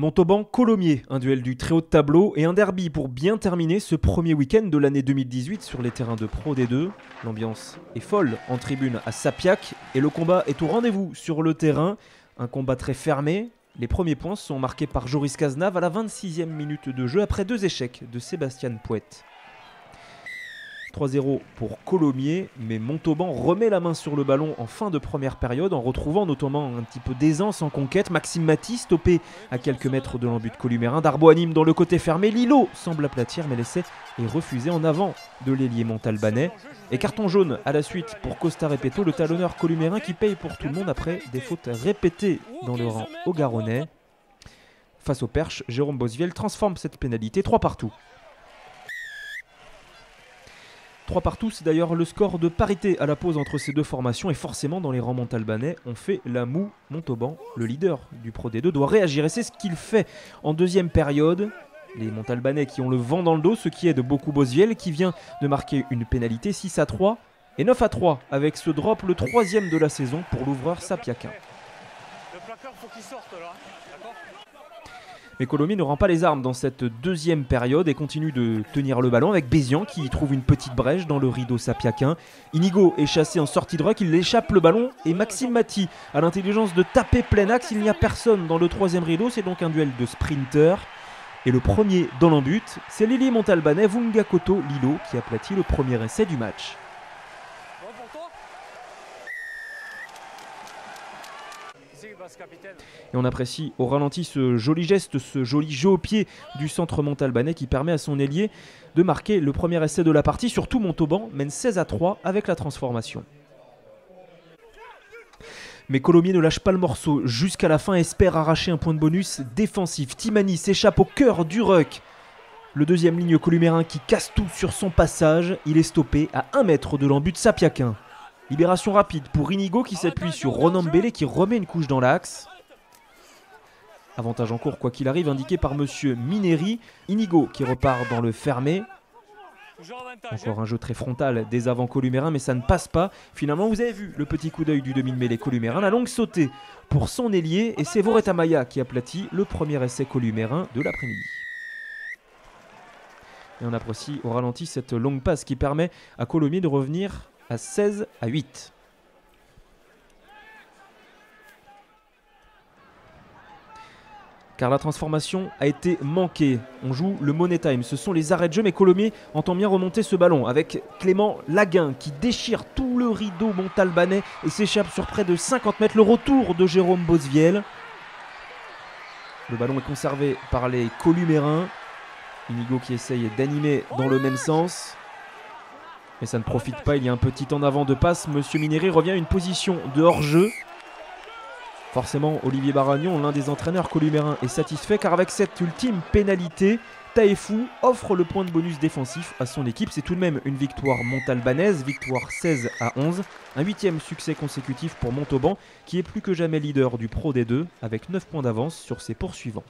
Montauban-Colomiers, un duel du très haut de tableau et un derby pour bien terminer ce premier week-end de l'année 2018 sur les terrains de Pro D2. L'ambiance est folle en tribune à Sapiac et le combat est au rendez-vous sur le terrain. Un combat très fermé. Les premiers points sont marqués par Joris Cazenave à la 26e minute de jeu après 2 échecs de Sébastien Pouette. 3-0 pour Colomiers, mais Montauban remet la main sur le ballon en fin de première période en retrouvant notamment un petit peu d'aisance en conquête. Maxime Maty stoppé à quelques mètres de l'embut columérin. Darbo anime dans le côté fermé. Lilo semble aplatir, mais l'essai est refusé en avant de l'ailier montalbanais. Et carton jaune à la suite pour Costa Repetto, le talonneur columérin qui paye pour tout le monde après des fautes répétées dans le rang haut-garonnais. Face au Perche, Jérôme Bosviel transforme cette pénalité 3 partout. 3 partout, c'est d'ailleurs le score de parité à la pause entre ces deux formations et forcément dans les rangs montalbanais, on fait la moue. Montauban, le leader du Pro D2, doit réagir et c'est ce qu'il fait en deuxième période. Les montalbanais qui ont le vent dans le dos, ce qui aide beaucoup Bosviel qui vient de marquer une pénalité 6-3 et 9-3 avec ce drop, le 3e de la saison pour l'ouvreur sapiacin. Le placard, faut qu'il sorte là, d'accord ? Mais Colomiers ne rend pas les armes dans cette deuxième période et continue de tenir le ballon avec Bézian qui trouve une petite brèche dans le rideau sapiacin. Inigo est chassé en sortie de ruck, il échappe le ballon et Maxime Maty a l'intelligence de taper plein axe. Il n'y a personne dans le troisième rideau, c'est donc un duel de sprinters. Et le premier dans l'embut, c'est l'ailier montalbanais Vungakoto Lilo qui aplatit le premier essai du match. Et on apprécie au ralenti ce joli geste, ce joli jeu au pied du centre montalbanais qui permet à son ailier de marquer le premier essai de la partie. Surtout Montauban mène 16-3 avec la transformation. Mais Colomiers ne lâche pas le morceau jusqu'à la fin, espère arracher un point de bonus défensif. Timani s'échappe au cœur du ruck. Le deuxième ligne columérin qui casse tout sur son passage. Il est stoppé à 1 mètre de l'embut sapiacin. Libération rapide pour Inigo qui s'appuie sur Ronan Mbélé qui remet une couche dans l'axe. Avantage en cours quoi qu'il arrive indiqué par monsieur Mineri. Inigo qui repart dans le fermé. Encore un jeu très frontal des avants columérins mais ça ne passe pas. Finalement vous avez vu le petit coup d'œil du demi de mêlée columérin. La longue sautée pour son ailier et c'est Voreta Maya qui aplatit le premier essai columérin de l'après-midi. Et on apprécie au ralenti cette longue passe qui permet à Colomiers de revenir à 16-8. Car la transformation a été manquée. On joue le money time, ce sont les arrêts de jeu, mais Colomiers entend bien remonter ce ballon avec Clément Laguin qui déchire tout le rideau montalbanais et s'échappe sur près de 50 mètres. Le retour de Jérôme Bosviel. Le ballon est conservé par les columérins. Inigo qui essaye d'animer dans le même sens. Mais ça ne profite pas, il y a un petit en avant de passe. Monsieur Mineri revient à une position de hors-jeu. Forcément, Olivier Baragnon, l'un des entraîneurs columérins, est satisfait car avec cette ultime pénalité, Taefou offre le point de bonus défensif à son équipe. C'est tout de même une victoire montalbanaise, victoire 16-11. Un 8e succès consécutif pour Montauban qui est plus que jamais leader du Pro D2 avec 9 points d'avance sur ses poursuivants.